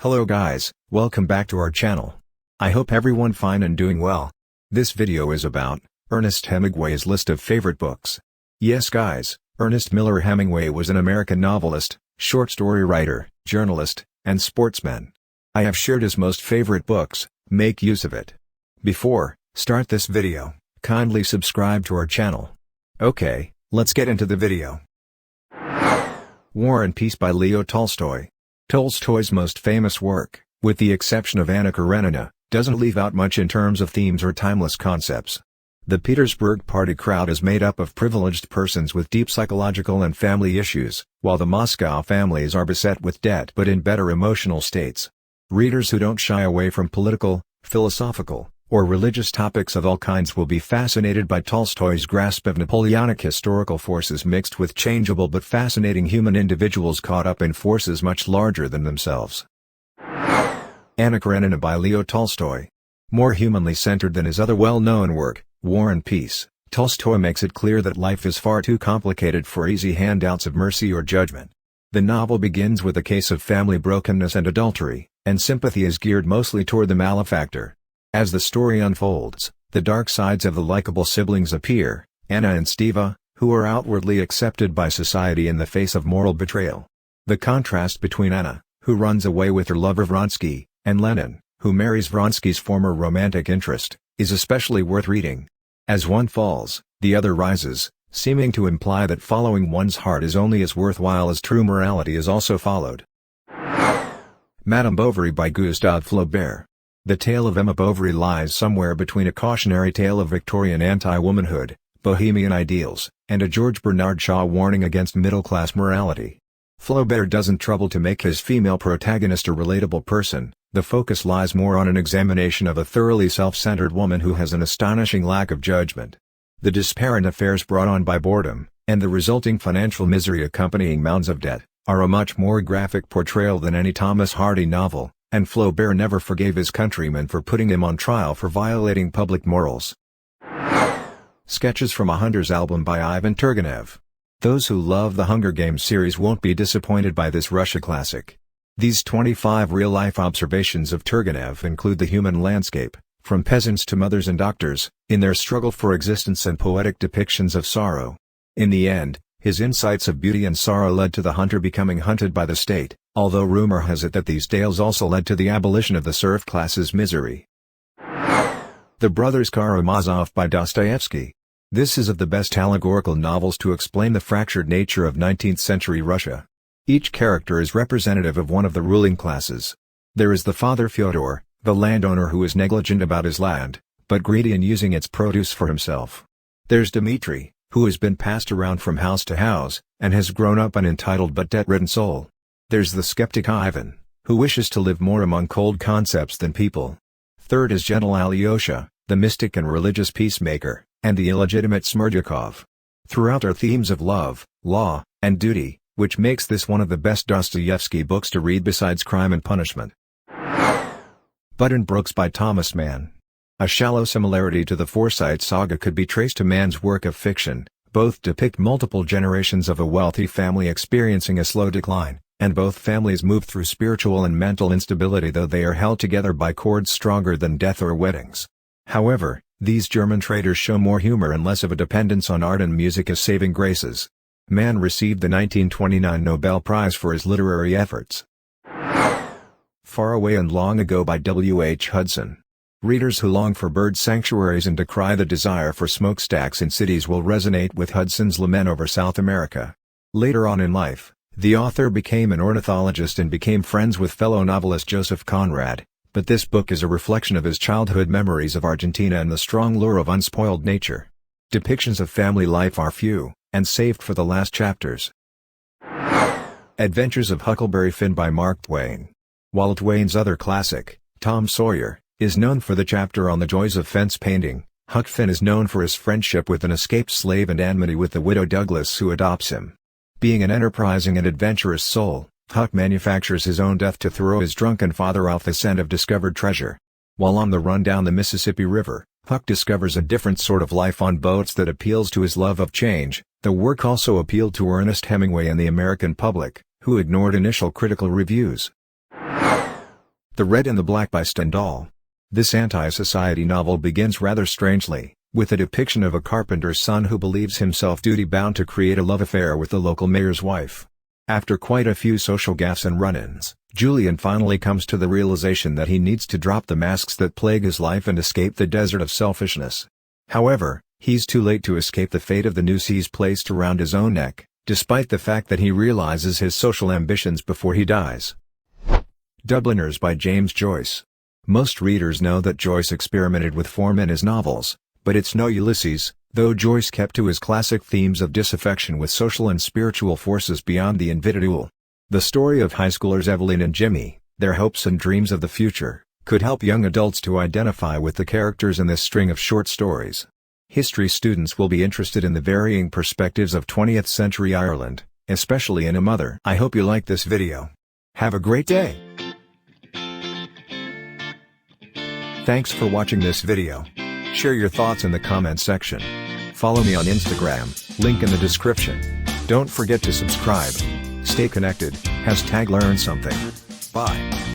Hello guys, welcome back to our channel. I hope everyone fine and doing well. This video is about Ernest Hemingway's list of favorite books. Yes guys, Ernest Miller Hemingway was an American novelist, short story writer, journalist, and sportsman. I have shared his most favorite books. Make use of it. Before start this video, kindly subscribe to our channel. Okay, let's get into the video. War and Peace by Leo Tolstoy. Tolstoy's most famous work, with the exception of Anna Karenina, doesn't leave out much in terms of themes or timeless concepts. The Petersburg party crowd is made up of privileged persons with deep psychological and family issues, while the Moscow families are beset with debt but in better emotional states. Readers who don't shy away from political, philosophical, or religious topics of all kinds will be fascinated by Tolstoy's grasp of Napoleonic historical forces mixed with changeable but fascinating human individuals caught up in forces much larger than themselves. Anna Karenina by Leo Tolstoy. More humanly centered than his other well-known work, War and Peace, Tolstoy makes it clear that life is far too complicated for easy handouts of mercy or judgment. The novel begins with a case of family brokenness and adultery, and sympathy is geared mostly toward the malefactor. As the story unfolds, the dark sides of the likable siblings appear, Anna and Steva, who are outwardly accepted by society in the face of moral betrayal. The contrast between Anna, who runs away with her lover Vronsky, and Lenin, who marries Vronsky's former romantic interest, is especially worth reading. As one falls, the other rises, seeming to imply that following one's heart is only as worthwhile as true morality is also followed. Madame Bovary by Gustave Flaubert. The tale of Emma Bovary lies somewhere between a cautionary tale of Victorian anti-womanhood, bohemian ideals, and a George Bernard Shaw warning against middle-class morality. Flaubert doesn't trouble to make his female protagonist a relatable person. The focus lies more on an examination of a thoroughly self-centered woman who has an astonishing lack of judgment. The despair and affairs brought on by boredom, and the resulting financial misery accompanying mounds of debt, are a much more graphic portrayal than any Thomas Hardy novel, and Flaubert never forgave his countrymen for putting him on trial for violating public morals. Sketches from a Hunter's Album by Ivan Turgenev. Those who love the Hunger Games series won't be disappointed by this Russia classic. These 25 real-life observations of Turgenev include the human landscape, from peasants to mothers and doctors, in their struggle for existence and poetic depictions of sorrow. In the end, his insights of beauty and sorrow led to the hunter becoming hunted by the state, although rumor has it that these tales also led to the abolition of the serf class's misery. The Brothers Karamazov by Dostoevsky. This is of the best allegorical novels to explain the fractured nature of 19th-century Russia. Each character is representative of one of the ruling classes. There is the father Fyodor, the landowner who is negligent about his land, but greedy in using its produce for himself. There's Dmitri, who has been passed around from house to house, and has grown up an entitled but debt-ridden soul. There's the skeptic Ivan, who wishes to live more among cold concepts than people. Third is gentle Alyosha, the mystic and religious peacemaker, and the illegitimate Smerdyakov. Throughout are themes of love, law, and duty, which makes this one of the best Dostoevsky books to read besides Crime and Punishment. Buddenbrooks by Thomas Mann. A shallow similarity to the Forsyte saga could be traced to Mann's work of fiction. Both depict multiple generations of a wealthy family experiencing a slow decline, and both families move through spiritual and mental instability, though they are held together by cords stronger than death or weddings. However, these German traders show more humor and less of a dependence on art and music as saving graces. Mann received the 1929 Nobel Prize for his literary efforts. Far Away and Long Ago by W. H. Hudson. Readers who long for bird sanctuaries and decry the desire for smokestacks in cities will resonate with Hudson's lament over South America. Later on in life, the author became an ornithologist and became friends with fellow novelist Joseph Conrad, but this book is a reflection of his childhood memories of Argentina and the strong lure of unspoiled nature. Depictions of family life are few, and saved for the last chapters. Adventures of Huckleberry Finn by Mark Twain. While Twain's other classic, Tom Sawyer, is known for the chapter on the joys of fence painting, Huck Finn is known for his friendship with an escaped slave and enmity with the widow Douglas who adopts him. Being an enterprising and adventurous soul, Huck manufactures his own death to throw his drunken father off the scent of discovered treasure. While on the run down the Mississippi River, Huck discovers a different sort of life on boats that appeals to his love of change. The work also appealed to Ernest Hemingway and the American public, who ignored initial critical reviews. The Red and the Black by Stendhal. This anti-society novel begins rather strangely, with a depiction of a carpenter's son who believes himself duty-bound to create a love affair with the local mayor's wife. After quite a few social gaffes and run-ins, Julian finally comes to the realization that he needs to drop the masks that plague his life and escape the desert of selfishness. However, he's too late to escape the fate of the noose he's placed around his own neck, despite the fact that he realizes his social ambitions before he dies. Dubliners by James Joyce. Most readers know that Joyce experimented with form in his novels, but it's no Ulysses, though Joyce kept to his classic themes of disaffection with social and spiritual forces beyond the individual. The story of high schoolers Evelyn and Jimmy, their hopes and dreams of the future, could help young adults to identify with the characters in this string of short stories. History students will be interested in the varying perspectives of 20th century Ireland, especially in A Mother. I hope you like this video. Have a great day! Thanks for watching this video. Share your thoughts in the comment section. Follow me on Instagram, link in the description. Don't forget to subscribe. Stay connected, #LearnSomething. Bye.